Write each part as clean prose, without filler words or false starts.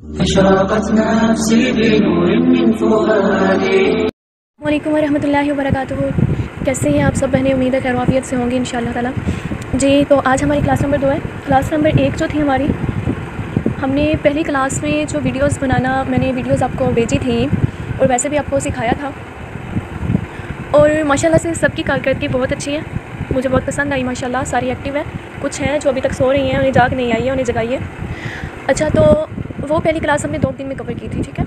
अशरक़त नफ़्सी बिनूर मिन फ़ुआदी। वालेकुम रहमतुल्लाहि व बरकातुहू। कैसे हैं आप सब बहनें? उम्मीद है खैर आफियत से होंगी इंशाअल्लाह ताला। जी, तो आज हमारी क्लास नंबर 2 है। क्लास नंबर 1 जो थी हमारी, हमने पहली क्लास में जो वीडियोस बनाना, मैंने वीडियोस आपको भेजी थी और वैसे भी आपको सिखाया था, और माशाल्लाह से सबकी कारकर्दगी बहुत अच्छी है। मुझे बहुत पसंद आई माशाल्लाह। सारी एक्टिव है, कुछ हैं जो अभी तक सो रही हैं, उन्हें जाग नहीं आई है, उन्हें जगाइए। अच्छा, तो वो पहली क्लास हमने 2 दिन में कवर की थी, ठीक है।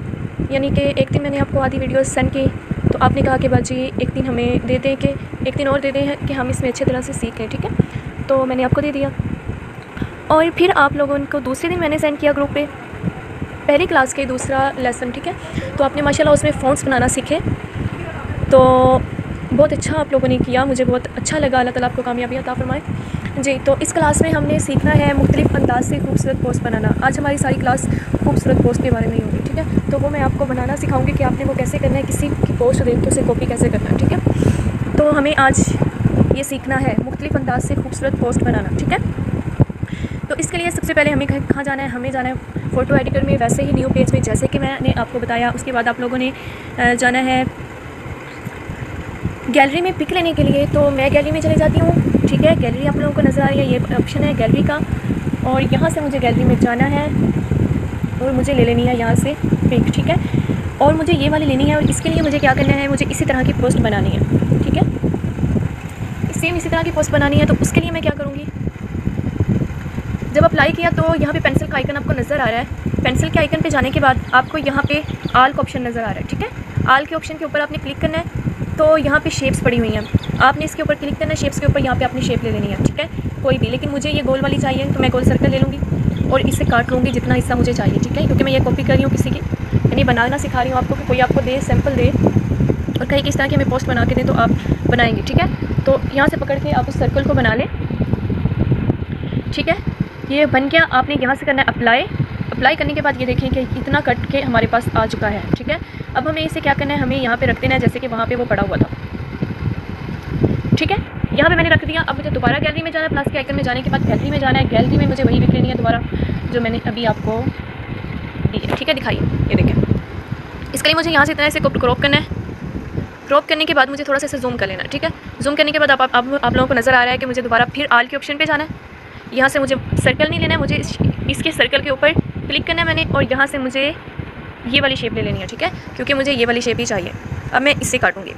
यानी कि एक दिन मैंने आपको आधी वीडियोस सेंड की, तो आपने कहा कि बाजी एक दिन हमें दे दें, कि एक दिन और दे दें कि हम इसमें अच्छी तरह से सीख लें, ठीक है। तो मैंने आपको दे दिया, और फिर आप लोगों को दूसरे दिन मैंने सेंड किया ग्रुप पे पहली क्लास के दूसरा लेसन, ठीक है। तो आपने माशाल्लाह उसमें फ़ॉन्ट्स बनाना सीखे, तो बहुत अच्छा आप लोगों ने किया, मुझे बहुत अच्छा लगा। अल्लाह ताला आपको कामयाबी अता फ़रमाए। जी, तो इस क्लास में हमने सीखना है मुख्तलिफ़ अंदाज से खूबसूरत पोस्ट बनाना। आज हमारी सारी क्लास खूबसूरत पोस्ट के बारे में ही होगी, ठीक है। तो वो मैं आपको बनाना सिखाऊंगी कि आपने वो कैसे करना है, किसी की पोस्ट देख के उसे कॉपी कैसे करना है, ठीक है। तो हमें आज ये सीखना है मुख्तलिफ़ अंदाज से खूबसूरत पोस्ट बनाना, ठीक है। तो इसके लिए सबसे पहले हमें कहाँ जाना है? हमें जाना है फ़ोटो एडिटर में, वैसे ही न्यू पेज में, जैसे कि मैंने आपको बताया। उसके बाद आप लोगों ने जाना है गैलरी में पिक लेने के लिए। तो मैं गैलरी में चले जाती हूँ, ठीक है। गैलरी आप लोगों को नज़र आ रही है, ये ऑप्शन है गैलरी का, और यहाँ से मुझे गैलरी में जाना है और मुझे ले लेनी है यहाँ से पिक, ठीक है। और मुझे ये वाली लेनी है, और इसके लिए मुझे क्या करना है, मुझे इसी तरह की पोस्ट बनानी है, ठीक है। सेम इसी तरह की पोस्ट बनानी है। तो उसके लिए मैं क्या करूँगी, जब अप्लाई किया तो यहाँ पे पेंसिल का आइकन आपको नज़र आ रहा है। पेंसिल के आइकन पे जाने के बाद आपको यहाँ पे आल का ऑप्शन नज़र आ रहा है, ठीक है। आल के ऑप्शन के ऊपर आपने क्लिक करना है, तो यहाँ पे शेप्स पड़ी हुई हैं, आपने इसके ऊपर क्लिक करना है। शेप्स के ऊपर यहाँ पे अपनी शेप ले लेनी है, ठीक है, कोई भी। लेकिन मुझे ये गोल वाली चाहिए, तो मैं गोल सर्कल ले लूँगी और इससे काट लूँगी जितना हिस्सा मुझे चाहिए, ठीक है। क्योंकि मैं ये कॉपी कर रही हूँ किसी की, यानी बनाना सिखा रही हूँ आपको, कि कोई आपको दे, सैम्पल दे और कहीं किस तरह की हमें पोस्ट बना के दें, तो आप बनाएंगे, ठीक है। तो यहाँ से पकड़ के आप उस सर्कल को बना लें, ठीक है। ये बन गया। आपने यहाँ से करना है अप्लाई। अप्लाई करने के बाद ये देखें कि इतना कट के हमारे पास आ चुका है, ठीक है। अब हमें इसे क्या करना है, हमें यहाँ पे रख देना है जैसे कि वहाँ पे वो पड़ा हुआ था, ठीक है। यहाँ पे मैंने रख दिया। अब मुझे दोबारा गैलरी में जाना है, प्लस के आइकन में जाने के बाद गैलरी में जाना है। गैलरी में मुझे वही पिक लेनी है दोबारा जो मैंने अभी आपको दी है, ठीक है। दिखाइए, ये देखें। इसके लिए मुझे यहाँ से इतना ऐसे क्रॉप करना है। क्रॉप करने के बाद मुझे थोड़ा सा इसे जूम कर लेना है, ठीक है। जूम करने के बाद आप लोगों को नज़र आ रहा है कि मुझे दोबारा फिर आल के ऑप्शन पे जाना है। यहाँ से मुझे सर्कल नहीं लेना है, मुझे इसके सर्कल के ऊपर क्लिक करना है मैंने, और यहाँ से मुझे ये वाली शेप ले लेनी है, ठीक है, क्योंकि मुझे ये वाली शेप ही चाहिए। अब मैं इससे काटूँगी,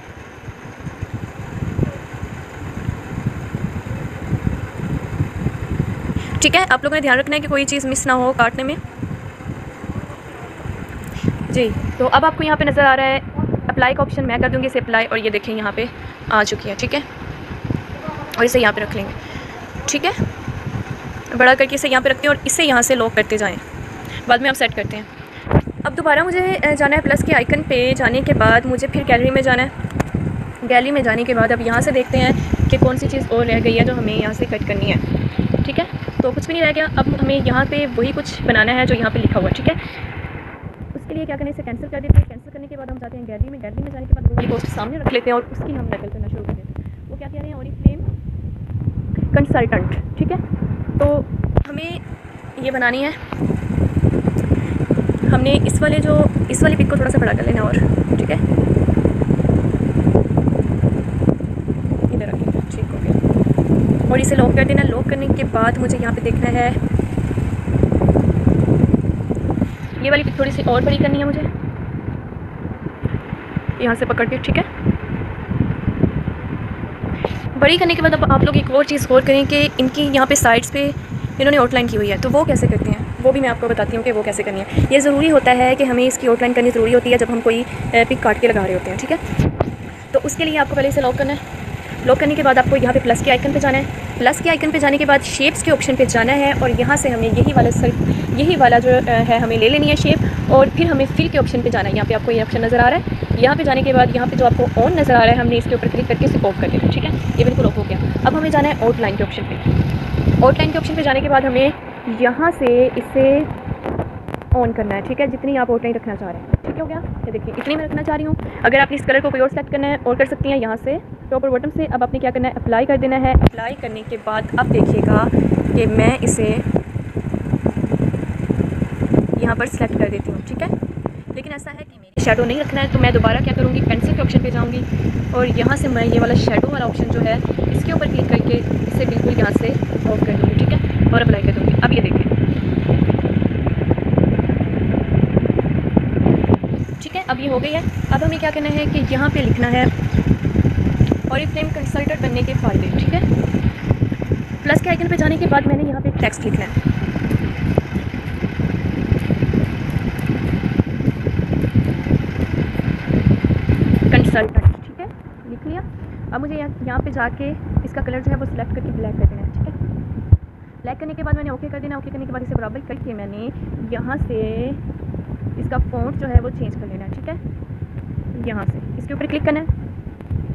ठीक है। आप लोगों ने ध्यान रखना है कि कोई चीज़ मिस ना हो काटने में। जी, तो अब आपको यहाँ पे नज़र आ रहा है अप्लाई का ऑप्शन, मैं कर दूँगी इसे अप्लाई, और ये देखें यहाँ पे आ चुकी है, ठीक है। और इसे यहाँ पे रख लेंगे, ठीक है। बड़ा करके इसे यहाँ पे रखते हैं और इसे यहाँ से लॉक करते जाएँ, बाद में आप सेट करते हैं। अब दोबारा मुझे जाना है प्लस के आइकन पे। जाने के बाद मुझे फिर गैलरी में जाना है। गैलरी में जाने के बाद अब यहाँ से देखते हैं कि कौन सी चीज़ और रह गई है जो हमें यहाँ से कट करनी है, ठीक है। तो कुछ भी नहीं रह गया। अब हमें यहाँ पे वही कुछ बनाना है जो यहाँ पे लिखा हुआ है, ठीक है। उसके लिए क्या करना है, इसे कैंसिल कर देते हैं। कैंसिल करने के बाद हम जाते हैं गैलरी में। गैलरी में जाने के बाद वो वाली पोस्ट सामने रख लेते हैं और उसकी हम नकल करना शुरू कर देते हैं। वो क्या कह रहे हैं, ओरिफ्लेम कंसल्टेंट, ठीक है। तो हमें ये बनानी है। हमने इस वाली पिक को थोड़ा सा बड़ा कर लेना, और ठीक है, इधर रखिए, ठीक हो गया। और इसे लॉक कर देना। लॉक करने के बाद मुझे यहाँ पे देखना है, ये वाली पिक थोड़ी सी और बड़ी करनी है मुझे, यहाँ से पकड़ के, ठीक है। बड़ी करने के बाद अब आप लोग एक और चीज़ गौर करें कि इनकी यहाँ पे साइड्स पे इन्होंने आउटलाइन की हुई है, तो वो कैसे करते हैं वो भी मैं आपको बताती हूँ कि वो कैसे करनी है। ये ज़रूरी होता है कि हमें इसकी आउटलाइन करनी ज़रूरी होती है जब हम कोई पिक काट के लगा रहे होते हैं, ठीक है। तो उसके लिए आपको पहले इसे लॉक करना है। लॉक करने के बाद आपको यहाँ पे प्लस के आइकन पे जाना है। प्लस के आइकन पे जाने के बाद शेप्स के ऑप्शन पे जाना है, और यहाँ से हमें यही वाला जो है हमें ले लेनी है शेप, और फिर हमें फिल के ऑप्शन पे जाना है। यहाँ पे आपको ये ऑप्शन नज़र आ रहा है। यहाँ पे जाने के बाद यहाँ पे जो आपको ऑन नज़र आ रहा है, हमने इसके ऊपर क्लिक करके इसे ऑफ कर देना, ठीक है। ये बिल्कुल ऑफ हो गया। अब हमें जाना है आउटलाइन के ऑप्शन पे। आउटलाइन के ऑप्शन पे जाने के बाद हमें यहाँ से इसे ऑन करना है, ठीक है, जितनी आप आउटलाइन रखना चाह रहे हैं, ठीक हो गया। ये देखिए, इतनी मैं रखना चाह रही हूँ। अगर आप इस कलर को कोई और सेलेक्ट करना है और कर सकती हैं यहाँ से टॉप और बॉटम से। अब आपने क्या करना है, अप्लाई कर देना है। अप्लाई करने के बाद अब देखिएगा कि मैं इसे यहाँ पर सेलेक्ट कर देती हूँ, ठीक है। लेकिन ऐसा है कि मेरे शेडो नहीं रखना है, तो मैं दोबारा क्या करूँगी, पेंसिल के ऑप्शन पे जाऊँगी और यहाँ से मैं ये वाला शेडो वाला ऑप्शन जो है इसके ऊपर क्लिक करके इसे बिल्कुल यहाँ से ऑफ कर दूँगी, ठीक है, और अप्लाई कर दूँगी। अब ये देखें, ठीक है, अब ये हो गई है। अब हमें क्या करना है कि यहाँ पे लिखना है ऑरिफ्लेम कंसल्टेंट बनने के फ़ायदे, ठीक है। प्लस के आइकन पे जाने के बाद मैंने यहाँ पे टेक्स्ट लिखना है, कंसल्टेंट, ठीक है, लिख लिया। अब मुझे यहाँ पे जाके इसका कलर जो है वो सिलेक्ट करके ब्लैक कर देना है, ठीक है। ब्लैक करने के बाद मैंने ओके कर देना। ओके करने के बाद इसे बराबर करके मैंने यहाँ से इसका फ़ॉन्ट जो है वो चेंज कर लेना है, ठीक है। यहाँ से इसके ऊपर क्लिक करना है।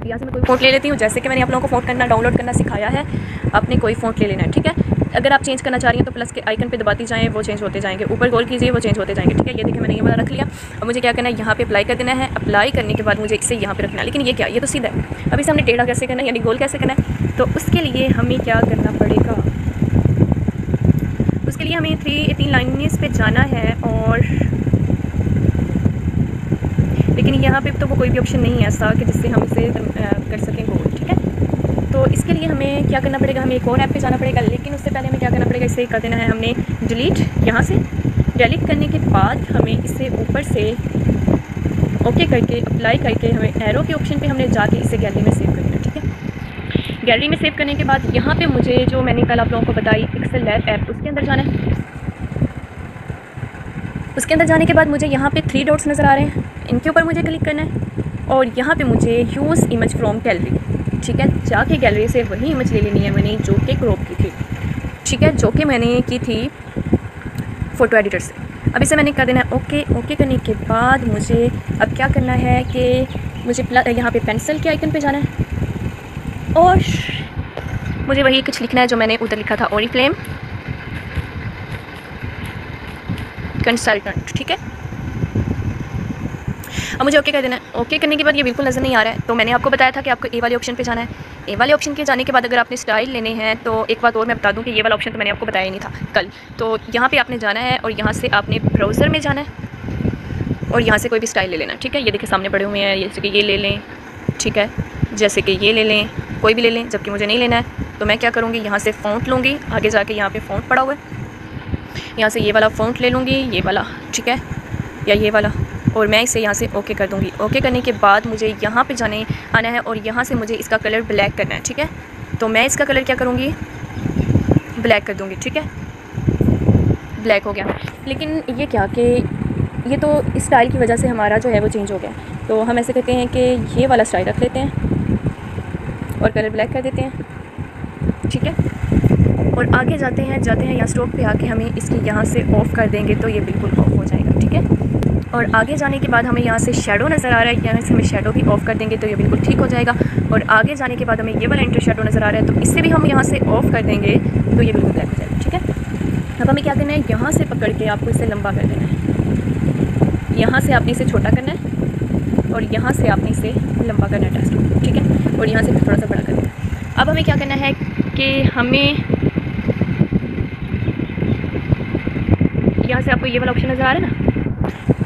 यहाँ से मैं कोई फ़ॉन्ट ले लेती हूँ, जैसे कि मैंने आप लोगों को फ़ॉन्ट करना डाउनलोड करना सिखाया है, आपने कोई फ़ॉन्ट ले लेना है, ठीक है। अगर आप चेंज करना चाह रही हैं तो प्लस के आइकन पे दबाती जाएँ, वो चेंज होते जाएंगे, ऊपर गोल कीजिए वो चेंज होते जाएंगे, ठीक है। ये देखिए मैंने ये वाला रख लिया। अब मुझे क्या करना है, यहाँ पे अप्लाई कर देना है। अप्लाई करने के बाद मुझे इसे यहाँ पे रखना है, लेकिन ये क्या, ये तो सीधा है। अभी सामने टेढ़ा कैसे करना है, यानी गोल कैसे करना है, तो उसके लिए हमें क्या करना पड़ेगा, उसके लिए हमें 3 लाइन्स पे जाना है और लेकिन यहाँ पे तो वो कोई भी ऑप्शन नहीं है ऐसा कि जिससे हम इसे कर सकें गोल, ठीक है। तो इसके लिए हमें क्या करना पड़ेगा, हमें एक और ऐप पे जाना पड़ेगा, लेकिन उससे पहले हमें क्या करना पड़ेगा, इसे कर देना है हमने डिलीट। यहाँ से डिलीट करने के बाद हमें इसे ऊपर से ओके करके अप्लाई करके हमें एरो के ऑप्शन पे हमने जाके इसे गैलरी में सेव कर देना, ठीक है। गैलरी में सेव करने के बाद यहाँ पे मुझे जो मैंने कल आप लोगों को बताई पिक्सेल लैब ऐप, उसके अंदर जाना है। उसके अंदर जाने के बाद मुझे यहाँ पे 3 डॉट्स नज़र आ रहे हैं, इनके ऊपर मुझे क्लिक करना है और यहाँ पे मुझे यूज़ इमेज फ्रॉम गैलरी, ठीक है, जाके गैलरी से वही इमेज ले लेनी है मैंने जो कि क्रॉप की थी, ठीक है, जो कि मैंने की थी फ़ोटो एडिटर से। अब इसे मैंने कर देना है ओके। ओके करने के बाद मुझे अब क्या करना है कि मुझे यहाँ पे पेंसिल के आइकन पे जाना है और मुझे वही कुछ लिखना है जो मैंने उधर लिखा था, ऑरिफ्लेम कंसल्टेंट, ठीक है। अब मुझे ओके कर देना है। ओके करने के बाद ये बिल्कुल नज़र नहीं आ रहा है, तो मैंने आपको बताया था कि आपको ए वाले ऑप्शन पे जाना है। ए वाले ऑप्शन के जाने के बाद अगर आपने स्टाइल लेने हैं, तो एक बात और मैं बता दूं कि ये वाला ऑप्शन तो मैंने आपको बताया ही नहीं था कल। तो यहाँ पे आपने जाना है और यहाँ से आपने ब्राउज़र में जाना है और यहाँ से कोई भी स्टाइल ले लेना, ठीक है। ये देखिए सामने पड़े हुए हैं, जैसे कि ये ले लें, ठीक है, जैसे कि ये ले लें, कोई भी ले लें, जबकि मुझे नहीं लेना है। तो मैं क्या करूँगी, यहाँ से फ़ॉन्ट लूँगी, आगे जाके यहाँ पर फ़ॉन्ट पड़ा हुआ है, यहाँ से ये वाला फ़ॉन्ट ले लूँगी, ये वाला, ठीक है, या ये वाला, और मैं इसे यहाँ से ओके कर दूँगी। ओके करने के बाद मुझे यहाँ पे आना है और यहाँ से मुझे इसका कलर ब्लैक करना है, ठीक है। तो मैं इसका कलर क्या करूँगी, ब्लैक कर दूँगी, ठीक है, ब्लैक हो गया। लेकिन ये क्या कि ये तो इस स्टाइल की वजह से हमारा जो है वो चेंज हो गया। तो हम ऐसे कहते हैं कि ये वाला स्टाइल रख लेते हैं और कलर ब्लैक कर देते हैं, ठीक है। और आगे जाते हैं यहाँ स्टॉक पे आके हमें इसकी यहाँ से ऑफ़ कर देंगे तो ये बिल्कुल ऑफ हो जाएगा, ठीक है। और आगे जाने के बाद हमें यहाँ से शेडो नज़र आ रहा है, यहाँ से हमें शेडो भी ऑफ़ कर देंगे तो ये बिल्कुल ठीक हो जाएगा। और आगे जाने के बाद हमें ये वाला इंटर शेडो नज़र आ रहा है, तो इससे भी हम यहाँ से ऑफ़ कर देंगे तो ये बिल्कुल ब्लैक हो जाएगा, ठीक है। अब हमें क्या करना है, यहाँ से पकड़ के आपको इसे लंबा कर देना है, यहाँ से आपने इसे छोटा करना है और यहाँ से आपने इसे लंबा करना है टेक्स्ट, ठीक है, और यहाँ से थोड़ा सा बड़ा करना है। अब हमें क्या करना है कि हमें यहाँ से आपको ये वाला ऑप्शन नज़र आ रहा है ना,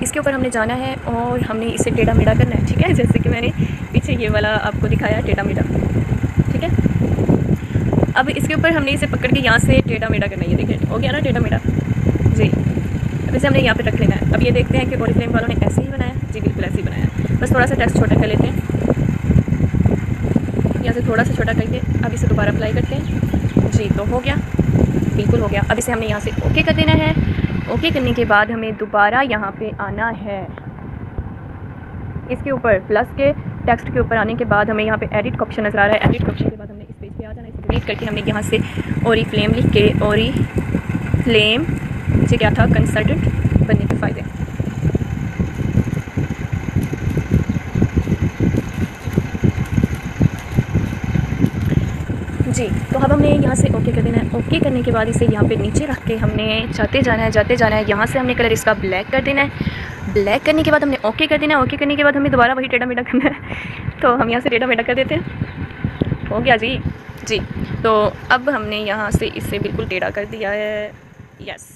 इसके ऊपर हमने जाना है और हमने इसे टेढ़ा मेढ़ा करना है, ठीक है, जैसे कि मैंने पीछे ये वाला आपको दिखाया टेढ़ा मेढ़ा, ठीक है। अब इसके ऊपर हमने इसे पकड़ के यहाँ से टेढ़ा मेढ़ा करना है, ये देखें हो गया ना टेढ़ा मेढ़ा जी। अब इसे हमने यहाँ पे रख लेना है। अब ये देखते हैं कि ऑरिफ्लेम वालों ने ऐसे ही बनाया, जी बिल्कुल ऐसे ही बनाया, बस थोड़ा सा टेक्स्ट छोटा कर लेते हैं, यहाँ से थोड़ा सा छोटा करके अब इसे दोबारा अप्लाई करते हैं जी, तो हो गया, बिल्कुल हो गया। अब इसे हमने यहाँ से ओके कर देना है। ओके करने के बाद हमें दोबारा यहाँ पे आना है, इसके ऊपर प्लस के टेक्स्ट के ऊपर आने के बाद हमें यहाँ पे एडिट का ऑप्शन नज़र आ रहा है। एडिट का ऑप्शन के बाद हमने इस पेज पे आ जाना है, इसे डिलीट करके हमने यहाँ से ऑरिफ्लेम लिख के ऑरिफ्लेम से क्या था, कंसल्टेंट बनने के फ़ायदे, जी। तो अब हमने यहाँ से ओके कर देना है। ओके करने के बाद इसे यहाँ पे नीचे रख के हमने जाते जाना है, यहाँ से हमने कलर इसका ब्लैक कर देना है। ब्लैक करने के बाद हमने ओके कर देना है। ओके करने के बाद हमें दोबारा वही टेढ़ा मेढ़ा करना है, तो हम यहाँ से टेढ़ा मेढ़ा कर देते हैं, हो गया जी जी। तो अब हमने यहाँ से इसे बिल्कुल टेढ़ा कर दिया है, यस।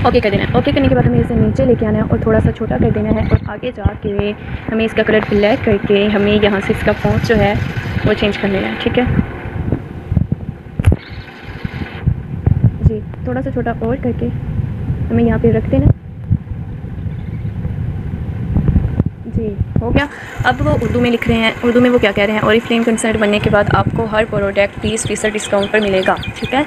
ओके कर देना है। ओके करने के बाद हमें इसे नीचे लेके आना है और थोड़ा सा छोटा कर देना है, और आगे जाके हमें इसका कलर ब्लैक करके हमें यहाँ से इसका फॉन्ट जो है वो चेंज कर लेना है। ठीक है जी, थोड़ा सा छोटा और करके हमें यहाँ पे रख देना जी, हो गया। अब वो उर्दू में लिख रहे हैं, उर्दू में वो क्या कह रहे हैं, ओरिफ्लेम कंसल्ट बनने के बाद आपको हर प्रोडक्ट 20% डिस्काउंट पर मिलेगा। ठीक है,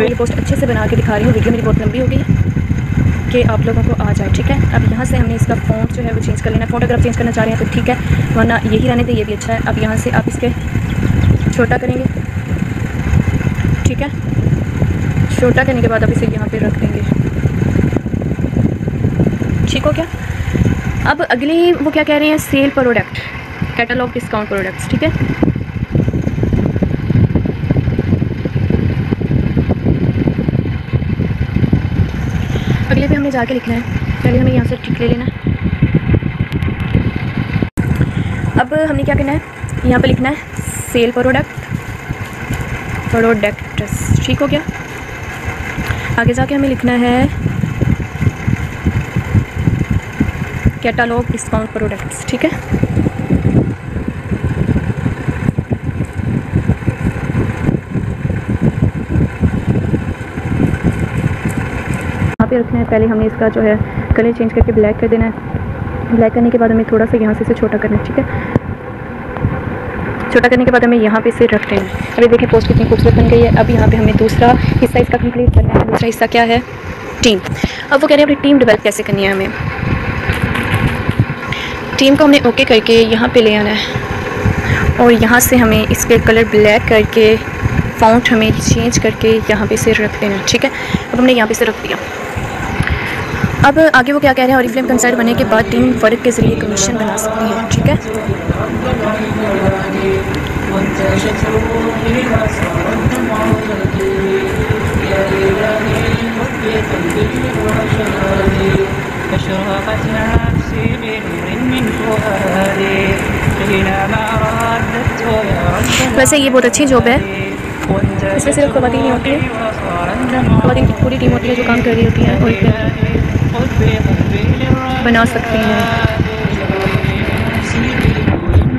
ये पोस्ट अच्छे से बना के दिखा रही हूँ। वीडियो मेरी बहुत लंबी हो गई है कि आप लोगों को आ जाए। ठीक है, अब यहाँ से हमने इसका फ़ॉन्ट जो है वो चेंज कर लेना है। फ़ॉन्ट अगर आप चेंज करना चाह रहे हैं तो ठीक है, वरना यही रहने दें, ये भी अच्छा है। अब यहाँ से आप इसके छोटा करेंगे। ठीक है, छोटा करने के बाद आप इसे यहाँ पे रख देंगे। ठीक हो गया। अब अगली वो क्या कह रहे हैं, sale product, catalogue discount products. ठीक है, अगले पे हमने जाके लिखना है। पहले हमें यहाँ से टिक ले लेना है। अब हमने क्या करना है, यहाँ पे लिखना है सेल प्रोडक्ट्स। ठीक हो गया। आगे जाके हमें लिखना है कैटलॉग डिस्काउंट प्रोडक्ट्स। ठीक है, यहाँ पे रखना है। पहले हमने इसका जो है कलर चेंज करके ब्लैक कर देना है। ब्लैक करने के बाद हमें थोड़ा सा यहाँ से इसे छोटा करना है। ठीक है, छोटा करने के बाद हमें यहाँ पे इसे रख देना है। अभी देखिए पोस्ट कितनी खूबसूरत बन गई है। अब यहाँ पे हमें दूसरा हिस्सा इसका कंप्लीट करना है। दूसरा हिस्सा क्या है, टीम। अब वो कह रहे हैं अपनी टीम डेवलप कैसे करनी है। हमें टीम को हमने ओके करके यहाँ पे ले आना है, और यहाँ से हमें इसके कलर ब्लैक करके फ़ॉन्ट हमें चेंज करके यहाँ पे इसे रख देना है। ठीक है, अब हमने यहाँ पे इसे रख दिया। अब आगे वो क्या कह रहे हैं, ओरिफ्लेम कंसल्ट बनने के बाद टीम वर्क के ज़रिए कमीशन बना सकती है। ठीक है, वैसे ये बहुत अच्छी जॉब है। इसमें सिर्फ ख़वातीन ही होती है, ख़वातीन की पूरी टीम होती है जो काम कर रही होती है और बना सकती हैं।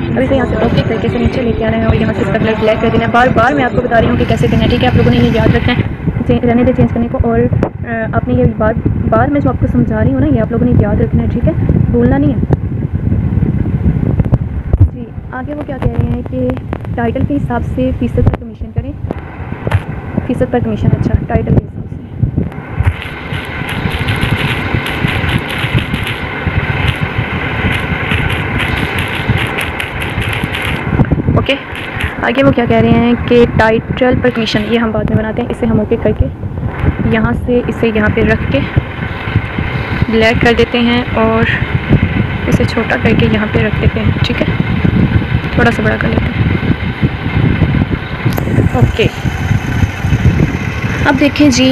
अभी से यहाँ से ओके करके से नीचे लेके आना है और यहाँ से इसका कलर ब्लैक कर देना है। बार बार मैं आपको बता रही हूँ कि कैसे करना है। ठीक है, आप लोगों ने ये याद रखना है, रहने दे चेंज करने को। और आपने ये बार मैं जो आपको समझा रही हूँ ना, ये आप लोगों ने याद रखना है। ठीक है, भूलना नहीं है जी। आगे वो क्या कह रहे हैं कि टाइटल के हिसाब से फ़ीसद पर कमीशन करें। फ़ीसद पर कमीशन, अच्छा, टाइटल के हिसाब से। ओके, आगे वो क्या कह रहे हैं कि टाइटल पर कमीशन, ये हम बाद में बनाते हैं। इसे हम ओके करके यहाँ से इसे यहाँ पे रख के ब्लैक कर देते हैं और इसे छोटा करके यहाँ पे रख देते हैं। ठीक है, थोड़ा सा बड़ा कर लेते हैं। ओके, अब देखें जी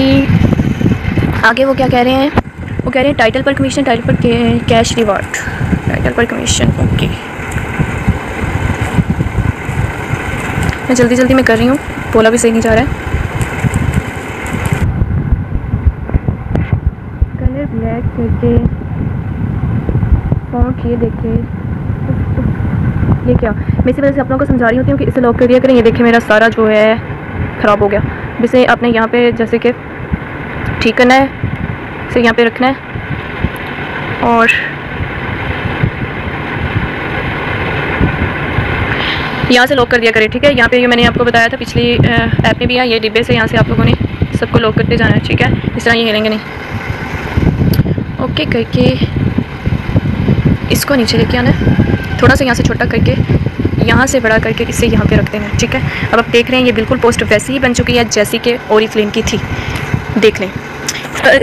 आगे वो क्या कह रहे हैं। वो कह रहे हैं टाइटल पर कमीशन, टाइटल पर कैश रिवार्ड, टाइटल पर कमीशन। ओके, मैं जल्दी में कर रही हूँ, बोला भी सही नहीं जा रहा है। कलर ब्लैक करके फ़ॉन्ट ये देखिए, ये क्या, मैं इसी वजह से आप लोगों को समझा रही होती हूँ कि इसे लॉक कर दिया करें। ये देखिए मेरा सारा जो है ख़राब हो गया। इसे आपने यहाँ पे जैसे कि ठीक करना है, इसे यहाँ पे रखना है और यहाँ से लॉक कर दिया करें। ठीक है, यहाँ पे ये मैंने आपको बताया था पिछली ऐप में भी है, ये डिब्बे से यहाँ से आप लोगों ने सबको लॉक करते जाना है। ठीक है, इस तरह ये हिलेंगे नहीं। ओके करके इसको नीचे लेके आना है, थोड़ा सा यहाँ से छोटा करके यहाँ से बड़ा करके इसे यहाँ पे रख देना है, ठीक है। अब आप देख रहे हैं ये बिल्कुल पोस्ट वैसी ही बन चुकी है जैसी कि ओरिफ्लेम की थी, देख लें।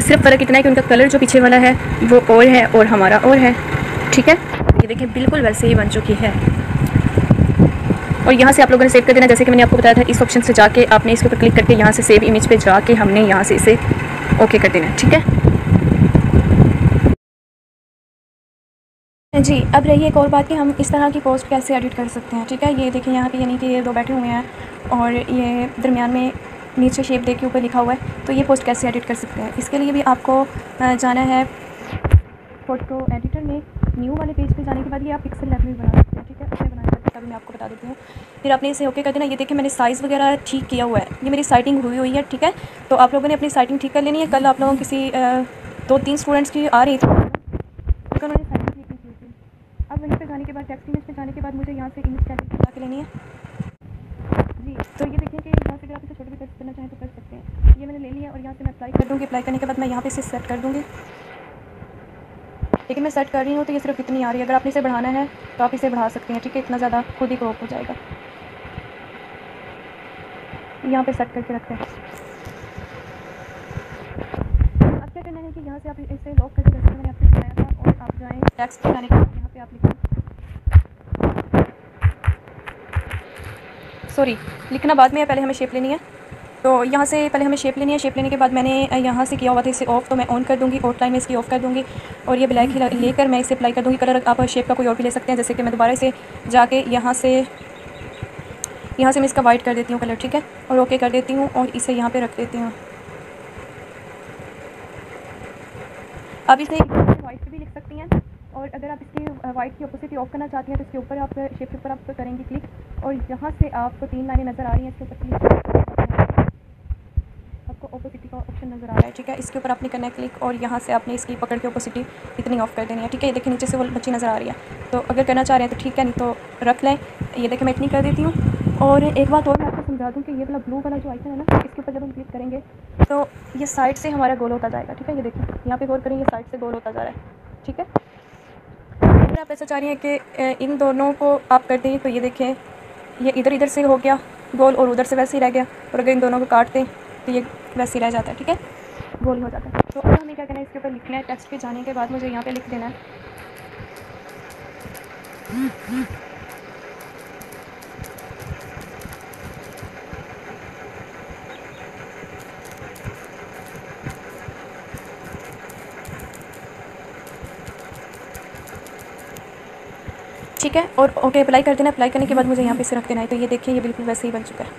सिर्फ फ़र्क इतना है कि उनका कलर जो पीछे वाला है वो और है और हमारा और है, ठीक है। ये देखें बिल्कुल वैसे ही बन चुकी है। और यहाँ से आप लोगों ने सेव कर देना, जैसे कि मैंने आपको बताया था। इस ऑप्शन से जाके आपने इसके ऊपर क्लिक करके यहाँ से सेव इमेज पे जाके हमने यहाँ से इसे ओके कर देना है, ठीक है जी। अब रही एक और बात कि हम इस तरह की पोस्ट कैसे एडिट कर सकते हैं, ठीक है। ये देखिए यहाँ पे यानी कि ये दो बैठे हुए हैं और ये दरमियान में नीचे शेप दे के ऊपर लिखा हुआ है, तो ये पोस्ट कैसे एडिट कर सकते हैं। इसके लिए भी आपको जाना है फ़ोटो एडिटर में, न्यू वाले पेज पे जाने के बाद ये आप पिक्सल लैब में बना सकते हैं, ठीक है। उसमें बनाने का तरीका भी मैं आपको बता देती हूँ। फिर आपने इसे ओके कर देना। ये देखिए मैंने साइज़ वगैरह ठीक किया हुआ है, ये मेरी साइटिंग हुई है, ठीक है। तो आप लोगों ने अपनी साइटिंग ठीक कर लेनी है। कल आप लोगों किसी 2-3 स्टूडेंट्स की आ रही थी, तो उन्होंने साइटिंग ठीक नहीं की थी। अब वहीं पे जाने के बाद टेक्स्ट इमेज पे जाने के बाद मुझे यहाँ से इमेज कैटेगरी बना के लेनी है जी। तो ये देखिए कि यहाँ से अगर आप इसे छोटे भी करना चाहें तो कर सकते हैं। ये मैंने ले लिया और यहाँ से मैं अप्लाई कर दूँगी। अप्लाई करने के बाद मैं यहाँ पे इसे सेट कर दूँगी, लेकिन मैं सेट कर रही हूँ तो ये सिर्फ इतनी आ रही है। अगर आपने इसे बढ़ाना है तो आप इसे बढ़ा सकते हैं, ठीक है। इतना ज़्यादा खुद ही क्रॉप हो जाएगा। यहाँ पे सेट करके रखते हैं। अब क्या करना है कि यहाँ से आप इसे लॉक करके, जैसे मैंने आपको बताया था, और आप जाएँ टेक्स्ट पे जाने के बाद यहाँ पे आप लिखें, सॉरी लिखना बाद में है, पहले हमें शेप लेनी है। तो यहाँ से पहले हमें शेप लेनी है। शेप लेने के बाद मैंने यहाँ से किया हुआ था इसे ऑफ, तो मैं ऑन कर दूँगी। आउटलाइन में इसकी ऑफ कर दूँगी और ये ब्लैक ही लेकर मैं इसे अप्लाई कर दूँगी। कलर आप शेप का कोई और भी ले सकते हैं, जैसे कि मैं दोबारा इसे जाके यहाँ से मैं इसका वाइट कर देती हूँ कलर, ठीक है, और ओके कर देती हूँ और इसे यहाँ पे रख देती हूँ। अब इसे वाइट पे भी लिख सकती हैं, और अगर आप इसकी वाइट की अपोजिट ऑफ करना चाहती हैं तो इसके ऊपर आप शेप के ऊपर आप करेंगी क्लिक, और यहाँ से आपको 3 लाइनें नज़र आ रही हैं, इसके ऊपर क्लिक, आपको ओपोसिटी का ऑप्शन नज़र आ रहा है, ठीक है। इसके ऊपर आपने करना है क्लिक और यहाँ से आपने इसकी पकड़ के ओपोसिटी इतनी ऑफ कर देनी है, ठीक है। ये देखिए नीचे से वो बच्ची नज़र आ रही है, तो अगर करना चाह रहे हैं तो ठीक है, नहीं तो रख लें। ये देखिए मैं इतनी कर देती हूँ। और एक बात और मैं आपको समझा दूँ कि ये वाला ब्लू वाला जो आइकन है ना, इसके ऊपर जब हम क्लिक करेंगे तो ये साइड से हमारा गोल होता जाएगा, ठीक है। ये देखिए यहाँ पे गौर करें, ये साइड से गोल होता जा रहा है, ठीक है। अगर आप ऐसा चाह रही हैं कि इन दोनों को आप कर दें तो ये देखें ये इधर से हो गया गोल और उधर से वैसे ही रह गया, और अगर इन दोनों को काट दें तो ये वैसे ही रह जाता है, ठीक है, गोल हो जाता है। तो अब हमें क्या करना है, इसके ऊपर लिखना है। टेक्स्ट पे जाने के बाद मुझे यहाँ पे लिख देना है ठीक है, और ओके अप्लाई कर देना। अप्लाई करने के बाद मुझे यहाँ पे इसे रख देना है। तो ये देखिए ये बिल्कुल वैसे ही बन चुका है,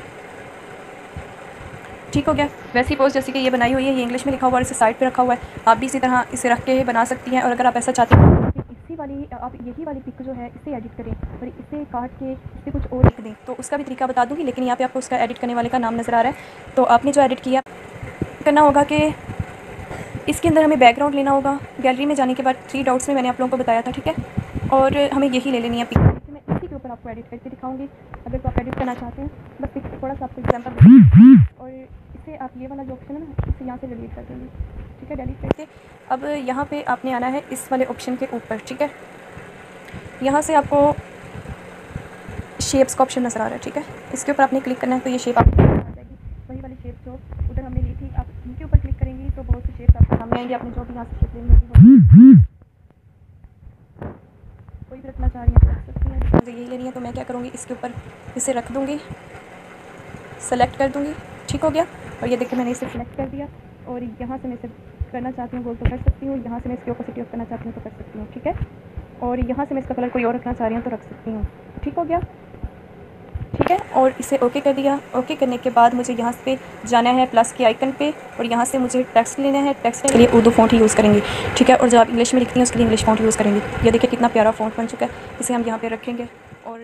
ठीक हो गया। वैसी पोस्ट जैसे कि ये बनाई हुई है, ये इंग्लिश में लिखा हुआ है और इसे साइड पे रखा हुआ है। आप भी इसी तरह इसे रख के बना सकती हैं। और अगर आप ऐसा चाहते हैं कि इसी वाली आप यही वाली पिक जो है इसे एडिट करें और इसे काट के इसे कुछ और लिख दें, तो उसका भी तरीका बता दूँगी। लेकिन यहाँ पे आपको उसका एडिट करने वाले का नाम नज़र आ रहा है। तो आपने जो एडिट किया करना होगा कि इसके अंदर हमें बैकग्राउंड लेना होगा। गैलरी में जाने के बाद 3 डॉट्स में मैंने आप लोगों को बताया था, ठीक है, और हमें यही ले लेनी है पिक। मैं इसी के ऊपर आपको एडिट करके दिखाऊंगी। अगर तो आप एडिट करना चाहते हैं, बस पिक थोड़ा सा आपको एग्जाम्पल, और इसे आप ये वाला जो ऑप्शन है ना, इसे यहाँ से डिलीट कर देंगे, ठीक है। डिलीट करके अब यहाँ पे आपने आना है इस वाले ऑप्शन के ऊपर, ठीक है। यहाँ से आपको शेप्स का ऑप्शन नज़र आ रहा है, ठीक है। इसके ऊपर आपने क्लिक करना है तो ये शेप आपको आ जाएगी, वही वाली शेप जो उधर हमने ली थी। आप इनके ऊपर क्लिक करेंगी तो बहुत सी शेप्स आपके सामने आएंगे। आपने जो भी यहाँ से शेप लेनी होगी, कोई भी रखना चाह रही है तो रख सकती हैं। मुझे यही लेनी है तो मैं क्या करूँगी, इसके ऊपर इसे रख दूँगी, सेलेक्ट कर दूँगी, ठीक हो गया। और ये देखिए मैंने इसे सेलेक्ट कर दिया, और यहाँ से मैं इसे करना चाहती हूँ गोल तो कर सकती हूँ, यहाँ से मैं इसकी ऑपोजिट ऑफ करना चाहती हूँ तो कर सकती हूँ, ठीक है। और यहाँ से मैं इसका कलर कोई और रखना चाह रही हूँ तो रख सकती हूँ, ठीक हो गया, ठीक है। और इसे ओके कर दिया। ओके करने के बाद मुझे यहाँ पे जाना है प्लस के आइकन पे, और यहाँ से मुझे टेक्स्ट लेना है। टेक्स्ट के लिए उर्दू फ़ॉन्ट ही यूज़ करेंगे, ठीक है। और जब आप इंग्लिश में लिखती हैं उसके लिए इंग्लिश फ़ॉन्ट यूज़ करेंगे। ये देखिए कितना प्यारा फ़ॉन्ट बन चुका है। इसे हम यहाँ पे रखेंगे और